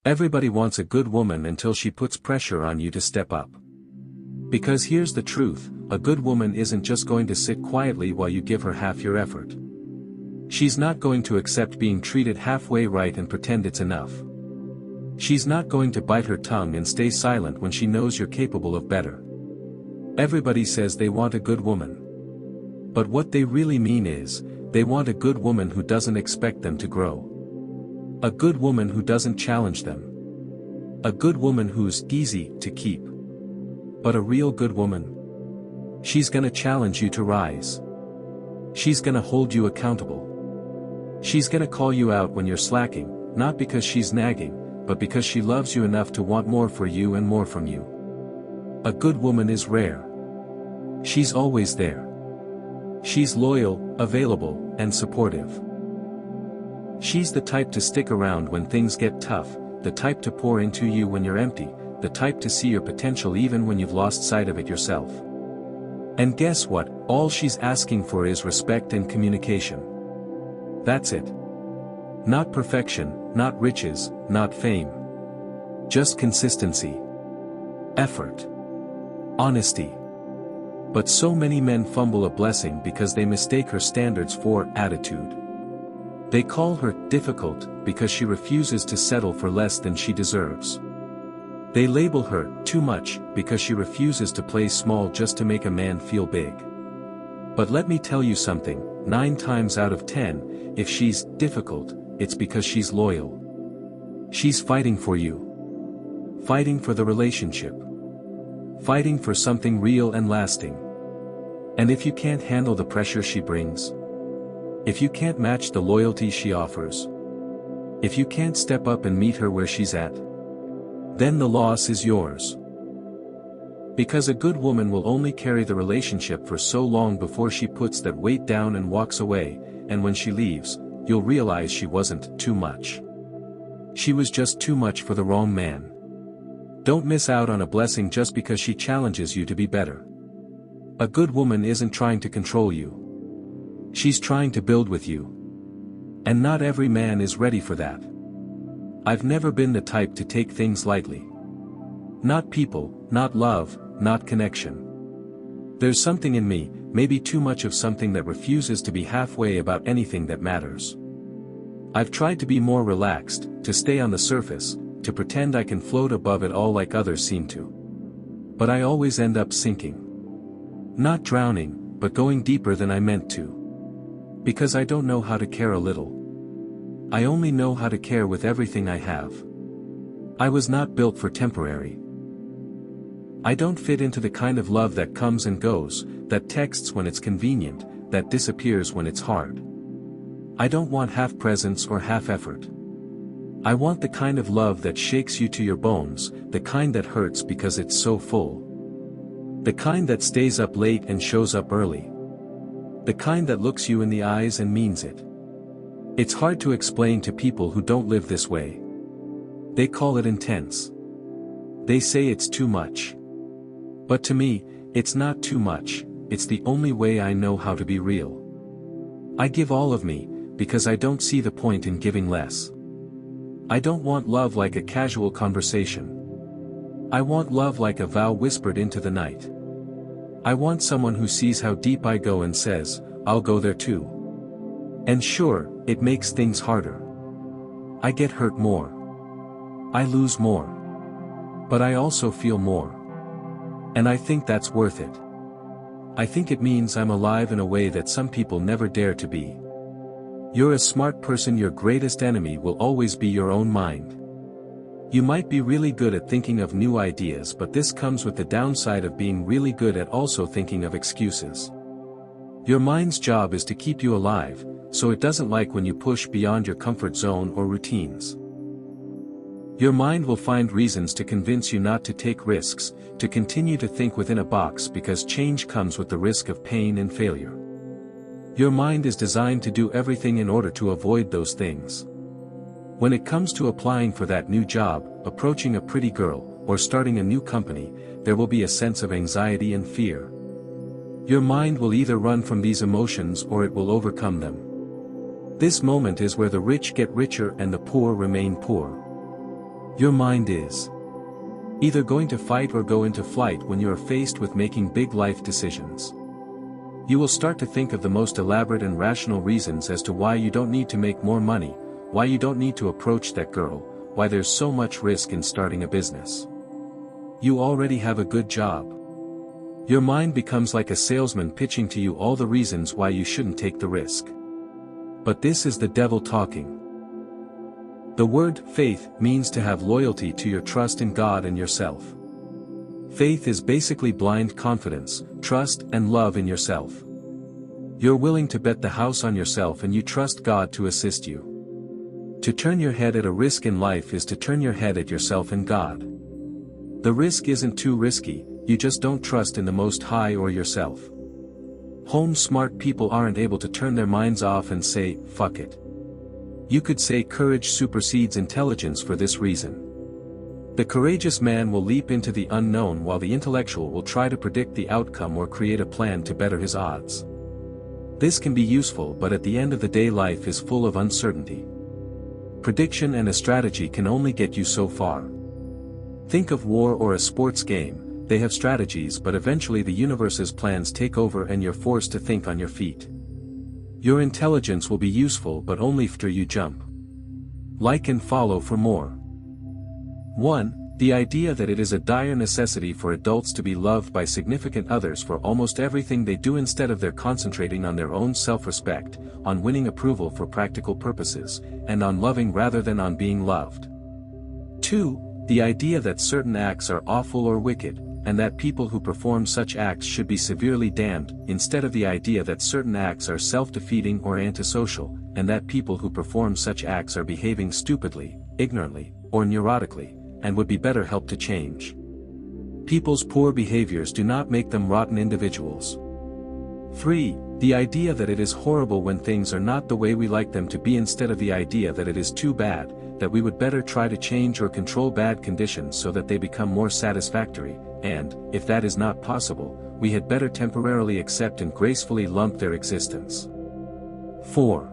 Everybody wants a good woman until she puts pressure on you to step up. Because here's the truth, a good woman isn't just going to sit quietly while you give her half your effort. She's not going to accept being treated halfway right and pretend it's enough. She's not going to bite her tongue and stay silent when she knows you're capable of better. Everybody says they want a good woman. But what they really mean is, they want a good woman who doesn't expect them to grow. A good woman who doesn't challenge them. A good woman who's easy to keep. But a real good woman? She's gonna challenge you to rise. She's gonna hold you accountable. She's gonna call you out when you're slacking, not because she's nagging, but because she loves you enough to want more for you and more from you. A good woman is rare. She's always there. She's loyal, available, and supportive. She's the type to stick around when things get tough, the type to pour into you when you're empty, the type to see your potential even when you've lost sight of it yourself. And guess what? All she's asking for is respect and communication. That's it. Not perfection, not riches, not fame. Just consistency. Effort. Honesty. But so many men fumble a blessing because they mistake her standards for attitude. They call her difficult because she refuses to settle for less than she deserves. They label her too much because she refuses to play small just to make a man feel big. But let me tell you something, 9 times out of 10, if she's difficult, it's because she's loyal. She's fighting for you. Fighting for the relationship. Fighting for something real and lasting. And if you can't handle the pressure she brings, if you can't match the loyalty she offers, if you can't step up and meet her where she's at, then the loss is yours. Because a good woman will only carry the relationship for so long before she puts that weight down and walks away, and when she leaves, you'll realize she wasn't too much. She was just too much for the wrong man. Don't miss out on a blessing just because she challenges you to be better. A good woman isn't trying to control you. She's trying to build with you. And not every man is ready for that. I've never been the type to take things lightly. Not people, not love, not connection. There's something in me, maybe too much of something that refuses to be halfway about anything that matters. I've tried to be more relaxed, to stay on the surface, to pretend I can float above it all like others seem to. But I always end up sinking. Not drowning, but going deeper than I meant to. Because I don't know how to care a little. I only know how to care with everything I have. I was not built for temporary. I don't fit into the kind of love that comes and goes, that texts when it's convenient, that disappears when it's hard. I don't want half presence or half effort. I want the kind of love that shakes you to your bones, the kind that hurts because it's so full. The kind that stays up late and shows up early. The kind that looks you in the eyes and means it. It's hard to explain to people who don't live this way. They call it intense. They say it's too much. But to me, it's not too much, it's the only way I know how to be real. I give all of me, because I don't see the point in giving less. I don't want love like a casual conversation. I want love like a vow whispered into the night. I want someone who sees how deep I go and says, I'll go there too. And sure, it makes things harder. I get hurt more. I lose more. But I also feel more. And I think that's worth it. I think it means I'm alive in a way that some people never dare to be. You're a smart person, your greatest enemy will always be your own mind. You might be really good at thinking of new ideas, but this comes with the downside of being really good at also thinking of excuses. Your mind's job is to keep you alive, so it doesn't like when you push beyond your comfort zone or routines. Your mind will find reasons to convince you not to take risks, to continue to think within a box because change comes with the risk of pain and failure. Your mind is designed to do everything in order to avoid those things. When it comes to applying for that new job, approaching a pretty girl, or starting a new company, there will be a sense of anxiety and fear. Your mind will either run from these emotions or it will overcome them. This moment is where the rich get richer and the poor remain poor. Your mind is either going to fight or go into flight when you are faced with making big life decisions. You will start to think of the most elaborate and rational reasons as to why you don't need to make more money, why you don't need to approach that girl, why there's so much risk in starting a business. You already have a good job. Your mind becomes like a salesman pitching to you all the reasons why you shouldn't take the risk. But this is the devil talking. The word faith means to have loyalty to your trust in God and yourself. Faith is basically blind confidence, trust and love in yourself. You're willing to bet the house on yourself and you trust God to assist you. To turn your head at a risk in life is to turn your head at yourself and God. The risk isn't too risky, you just don't trust in the Most High or yourself. Smart people aren't able to turn their minds off and say, fuck it. You could say courage supersedes intelligence for this reason. The courageous man will leap into the unknown while the intellectual will try to predict the outcome or create a plan to better his odds. This can be useful, but at the end of the day life is full of uncertainty. Prediction and a strategy can only get you so far. Think of war or a sports game, they have strategies but eventually the universe's plans take over and you're forced to think on your feet. Your intelligence will be useful but only after you jump. Like and follow for more. 1. The idea that it is a dire necessity for adults to be loved by significant others for almost everything they do instead of their concentrating on their own self-respect, on winning approval for practical purposes, and on loving rather than on being loved. 2. The idea that certain acts are awful or wicked, and that people who perform such acts should be severely damned, instead of the idea that certain acts are self-defeating or antisocial, and that people who perform such acts are behaving stupidly, ignorantly, or neurotically, and would be better helped to change. People's poor behaviors do not make them rotten individuals. 3. The idea that it is horrible when things are not the way we like them to be instead of the idea that it is too bad, that we would better try to change or control bad conditions so that they become more satisfactory, and, if that is not possible, we had better temporarily accept and gracefully lump their existence. 4.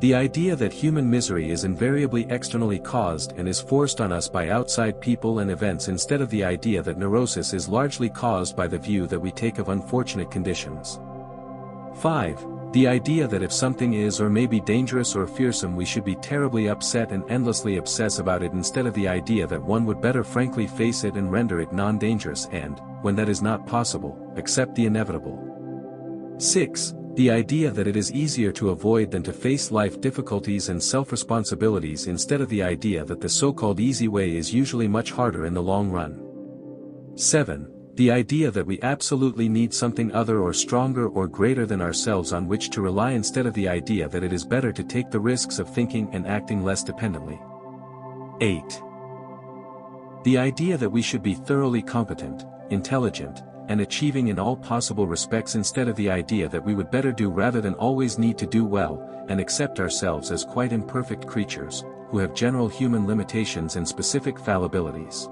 The idea that human misery is invariably externally caused and is forced on us by outside people and events instead of the idea that neurosis is largely caused by the view that we take of unfortunate conditions. 5. The idea that if something is or may be dangerous or fearsome we should be terribly upset and endlessly obsess about it instead of the idea that one would better frankly face it and render it non-dangerous and, when that is not possible, accept the inevitable. 6. The idea that it is easier to avoid than to face life difficulties and self-responsibilities instead of the idea that the so-called easy way is usually much harder in the long run. 7. The idea that we absolutely need something other or stronger or greater than ourselves on which to rely instead of the idea that it is better to take the risks of thinking and acting less dependently. 8. The idea that we should be thoroughly competent, intelligent, and achieving in all possible respects instead of the idea that we would better do rather than always need to do well, and accept ourselves as quite imperfect creatures, who have general human limitations and specific fallibilities.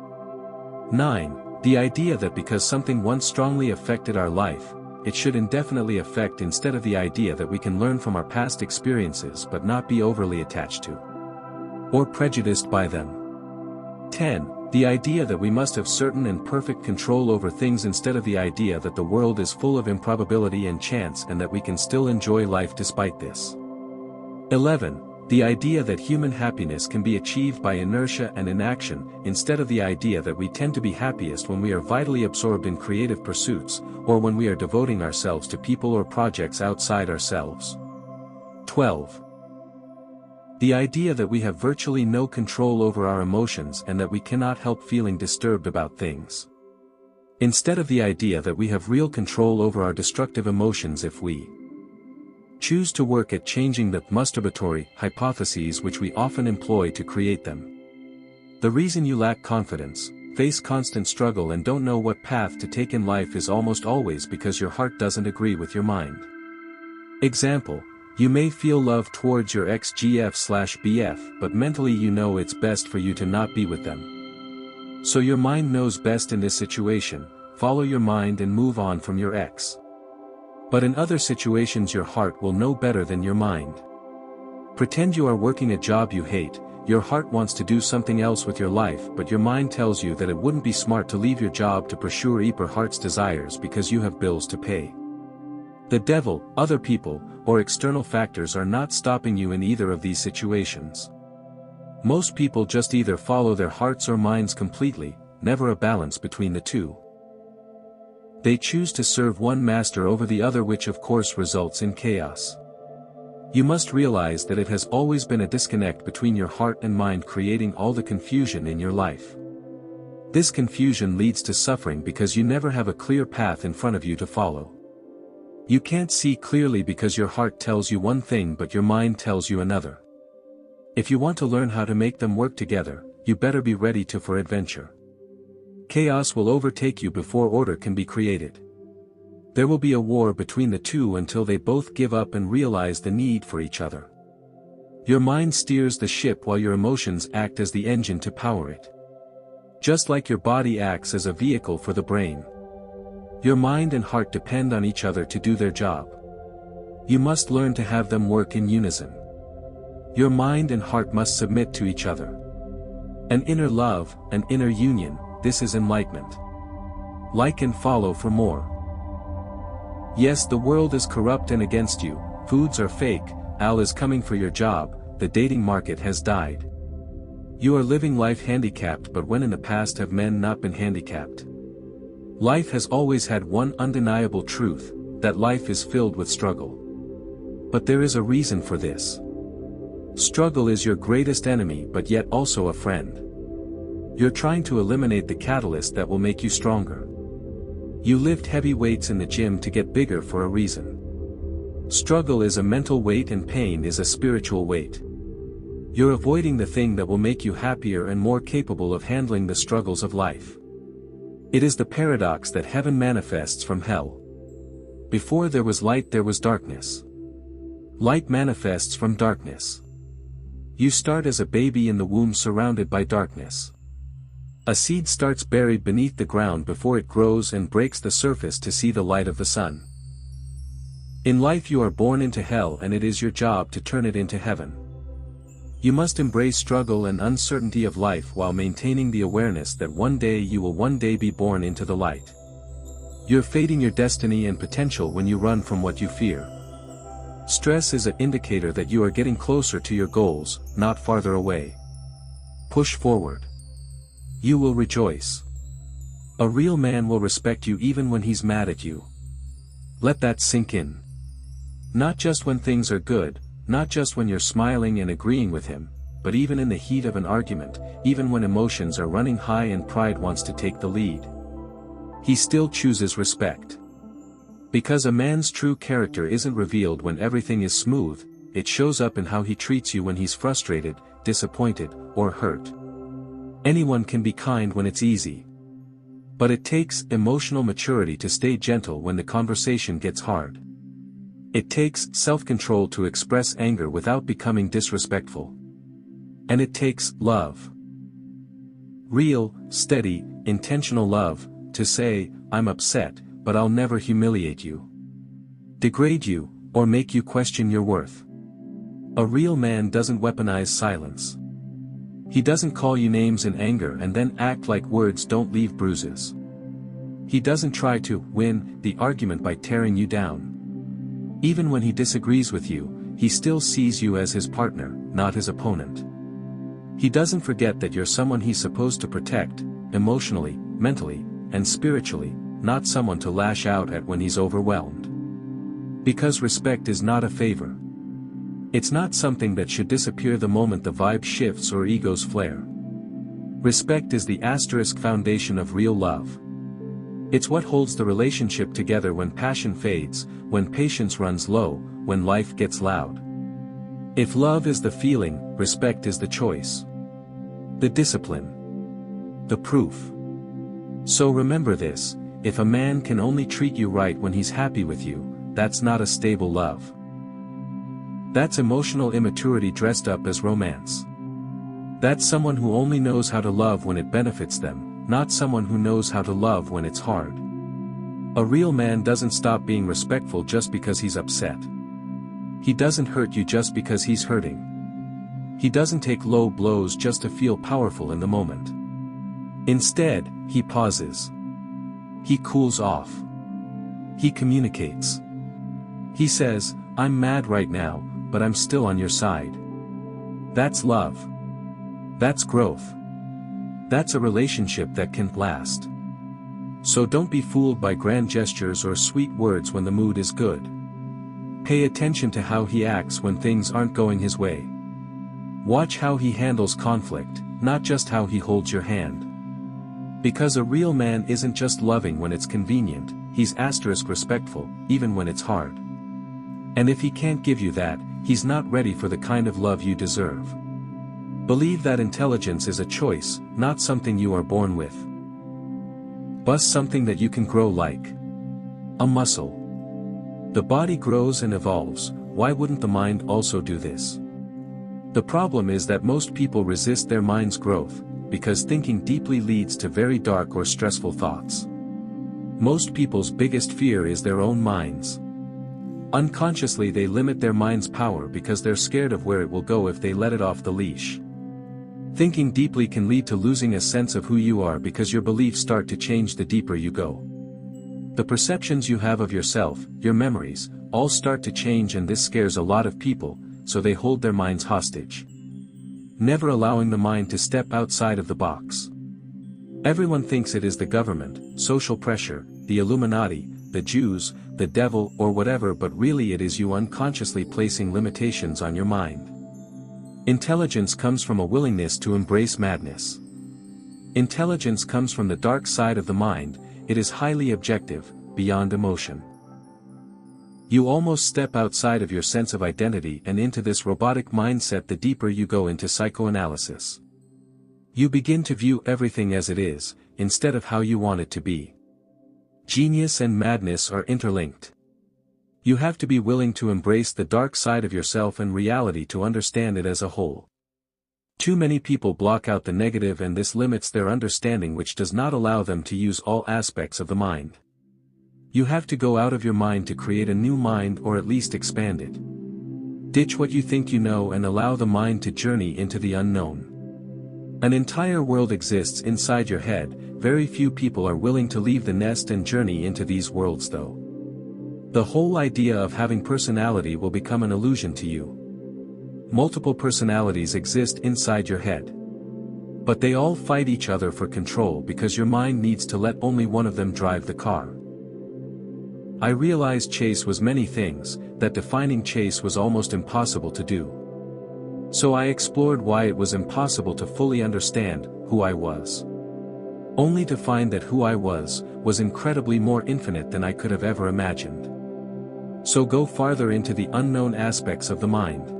9. The idea that because something once strongly affected our life, it should indefinitely affect instead of the idea that we can learn from our past experiences but not be overly attached to or prejudiced by them. 10. The idea that we must have certain and perfect control over things instead of the idea that the world is full of improbability and chance and that we can still enjoy life despite this. 11. The idea that human happiness can be achieved by inertia and inaction, instead of the idea that we tend to be happiest when we are vitally absorbed in creative pursuits, or when we are devoting ourselves to people or projects outside ourselves. 12. The idea that we have virtually no control over our emotions and that we cannot help feeling disturbed about things. Instead of the idea that we have real control over our destructive emotions if we choose to work at changing the masturbatory hypotheses which we often employ to create them. The reason you lack confidence, face constant struggle and don't know what path to take in life is almost always because your heart doesn't agree with your mind. Example: you may feel love towards your ex-GF/BF but mentally you know it's best for you to not be with them. So your mind knows best in this situation, follow your mind and move on from your ex. But in other situations your heart will know better than your mind. Pretend you are working a job you hate, your heart wants to do something else with your life, but your mind tells you that it wouldn't be smart to leave your job to pursue your heart's desires because you have bills to pay. The devil, other people, or external factors are not stopping you in either of these situations. Most people just either follow their hearts or minds completely, never a balance between the two. They choose to serve one master over the other, which of course results in chaos. You must realize that it has always been a disconnect between your heart and mind, creating all the confusion in your life. This confusion leads to suffering because you never have a clear path in front of you to follow. You can't see clearly because your heart tells you one thing but your mind tells you another. If you want to learn how to make them work together, you better be ready for adventure. Chaos will overtake you before order can be created. There will be a war between the two until they both give up and realize the need for each other. Your mind steers the ship while your emotions act as the engine to power it. Just like your body acts as a vehicle for the brain. Your mind and heart depend on each other to do their job. You must learn to have them work in unison. Your mind and heart must submit to each other. An inner love, an inner union, this is enlightenment. Like and follow for more. Yes, the world is corrupt and against you, foods are fake, Al is coming for your job, the dating market has died. You are living life handicapped, but when in the past have men not been handicapped? Life has always had one undeniable truth, that life is filled with struggle. But there is a reason for this. Struggle is your greatest enemy but yet also a friend. You're trying to eliminate the catalyst that will make you stronger. You lift heavy weights in the gym to get bigger for a reason. Struggle is a mental weight and pain is a spiritual weight. You're avoiding the thing that will make you happier and more capable of handling the struggles of life. It is the paradox that heaven manifests from hell. Before there was light there was darkness. Light manifests from darkness. You start as a baby in the womb surrounded by darkness. A seed starts buried beneath the ground before it grows and breaks the surface to see the light of the sun. In life you are born into hell and it is your job to turn it into heaven. You must embrace struggle and uncertainty of life while maintaining the awareness that one day you will one day be born into the light. You're fading your destiny and potential when you run from what you fear. Stress is an indicator that you are getting closer to your goals, not farther away. Push forward. You will rejoice. A real man will respect you even when he's mad at you. Let that sink in. Not just when things are good, not just when you're smiling and agreeing with him, but even in the heat of an argument, even when emotions are running high and pride wants to take the lead. He still chooses respect. Because a man's true character isn't revealed when everything is smooth, it shows up in how he treats you when he's frustrated, disappointed, or hurt. Anyone can be kind when it's easy. But it takes emotional maturity to stay gentle when the conversation gets hard. It takes self-control to express anger without becoming disrespectful. And it takes love. Real, steady, intentional love, to say, I'm upset, but I'll never humiliate you, degrade you, or make you question your worth. A real man doesn't weaponize silence. He doesn't call you names in anger and then act like words don't leave bruises. He doesn't try to win the argument by tearing you down. Even when he disagrees with you, he still sees you as his partner, not his opponent. He doesn't forget that you're someone he's supposed to protect, emotionally, mentally, and spiritually, not someone to lash out at when he's overwhelmed. Because respect is not a favor. It's not something that should disappear the moment the vibe shifts or egos flare. Respect is the asterisk foundation of real love. It's what holds the relationship together when passion fades, when patience runs low, when life gets loud. If love is the feeling, respect is the choice. The discipline. The proof. So remember this, if a man can only treat you right when he's happy with you, that's not a stable love. That's emotional immaturity dressed up as romance. That's someone who only knows how to love when it benefits them, not someone who knows how to love when it's hard. A real man doesn't stop being respectful just because he's upset. He doesn't hurt you just because he's hurting. He doesn't take low blows just to feel powerful in the moment. Instead, he pauses. He cools off. He communicates. He says, "I'm mad right now, but I'm still on your side." That's love. That's growth. That's a relationship that can last. So don't be fooled by grand gestures or sweet words when the mood is good. Pay attention to how he acts when things aren't going his way. Watch how he handles conflict, not just how he holds your hand. Because a real man isn't just loving when it's convenient, he's respectful, even when it's hard. And if he can't give you that, he's not ready for the kind of love you deserve. Believe that intelligence is a choice, not something you are born with. But something that you can grow like a muscle. The body grows and evolves, why wouldn't the mind also do this? The problem is that most people resist their mind's growth, because thinking deeply leads to very dark or stressful thoughts. Most people's biggest fear is their own minds. Unconsciously they limit their mind's power because they're scared of where it will go if they let it off the leash. Thinking deeply can lead to losing a sense of who you are because your beliefs start to change the deeper you go. The perceptions you have of yourself, your memories, all start to change, and this scares a lot of people, so they hold their minds hostage. Never allowing the mind to step outside of the box. Everyone thinks it is the government, social pressure, the Illuminati, the Jews, the devil or whatever, but really it is you unconsciously placing limitations on your mind. Intelligence comes from a willingness to embrace madness. Intelligence comes from the dark side of the mind, it is highly objective, beyond emotion. You almost step outside of your sense of identity and into this robotic mindset the deeper you go into psychoanalysis. You begin to view everything as it is, instead of how you want it to be. Genius and madness are interlinked. You have to be willing to embrace the dark side of yourself and reality to understand it as a whole. Too many people block out the negative, and this limits their understanding, which does not allow them to use all aspects of the mind. You have to go out of your mind to create a new mind, or at least expand it. Ditch what you think you know and allow the mind to journey into the unknown. An entire world exists inside your head, very few people are willing to leave the nest and journey into these worlds though. The whole idea of having personality will become an illusion to you. Multiple personalities exist inside your head. But they all fight each other for control because your mind needs to let only one of them drive the car. I realized Chase was many things, that defining Chase was almost impossible to do. So I explored why it was impossible to fully understand who I was. Only to find that who I was incredibly more infinite than I could have ever imagined. So go farther into the unknown aspects of the mind.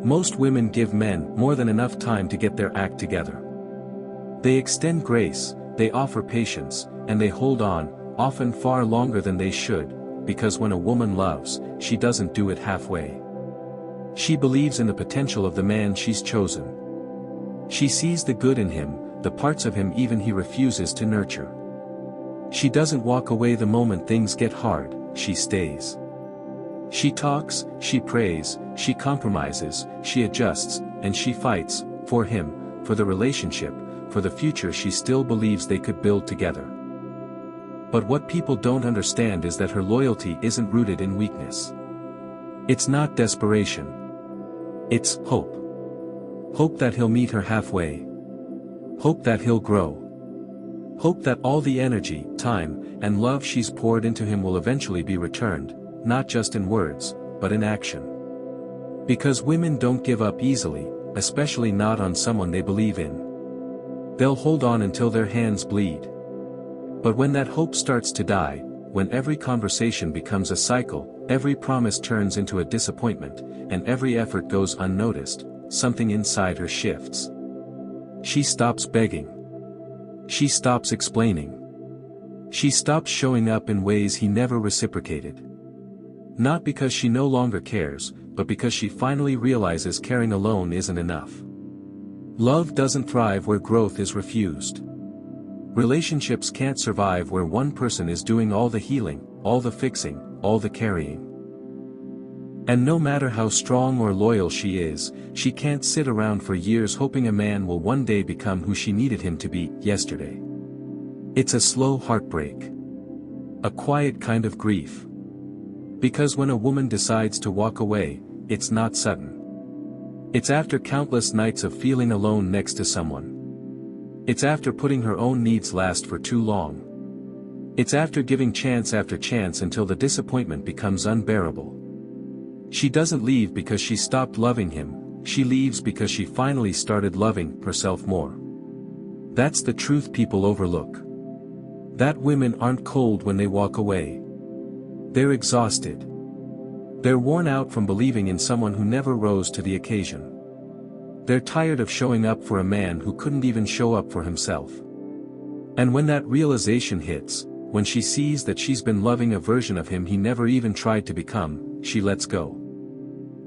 Most women give men more than enough time to get their act together. They extend grace, they offer patience, and they hold on, often far longer than they should, because when a woman loves, she doesn't do it halfway. She believes in the potential of the man she's chosen. She sees the good in him, the parts of him even he refuses to nurture. She doesn't walk away the moment things get hard, she stays. She talks, she prays, she compromises, she adjusts, and she fights, for him, for the relationship, for the future she still believes they could build together. But what people don't understand is that her loyalty isn't rooted in weakness. It's not desperation. It's hope. Hope that he'll meet her halfway. Hope that he'll grow. Hope that all the energy, time, and love she's poured into him will eventually be returned, not just in words, but in action. Because women don't give up easily, especially not on someone they believe in. They'll hold on until their hands bleed. But when that hope starts to die, when every conversation becomes a cycle, every promise turns into a disappointment, and every effort goes unnoticed, something inside her shifts. She stops begging. She stops explaining. She stops showing up in ways he never reciprocated. Not because she no longer cares, but because she finally realizes caring alone isn't enough. Love doesn't thrive where growth is refused. Relationships can't survive where one person is doing all the healing, all the fixing, all the carrying. And no matter how strong or loyal she is, she can't sit around for years hoping a man will one day become who she needed him to be yesterday. It's a slow heartbreak. A quiet kind of grief. Because when a woman decides to walk away, it's not sudden. It's after countless nights of feeling alone next to someone. It's after putting her own needs last for too long. It's after giving chance after chance until the disappointment becomes unbearable. She doesn't leave because she stopped loving him, she leaves because she finally started loving herself more. That's the truth people overlook. That women aren't cold when they walk away. They're exhausted. They're worn out from believing in someone who never rose to the occasion. They're tired of showing up for a man who couldn't even show up for himself. And when that realization hits, when she sees that she's been loving a version of him he never even tried to become, she lets go.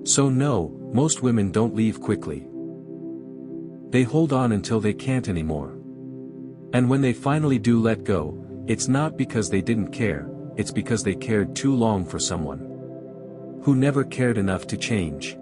So no, most women don't leave quickly. They hold on until they can't anymore. And when they finally do let go, it's not because they didn't care, it's because they cared too long for someone who never cared enough to change.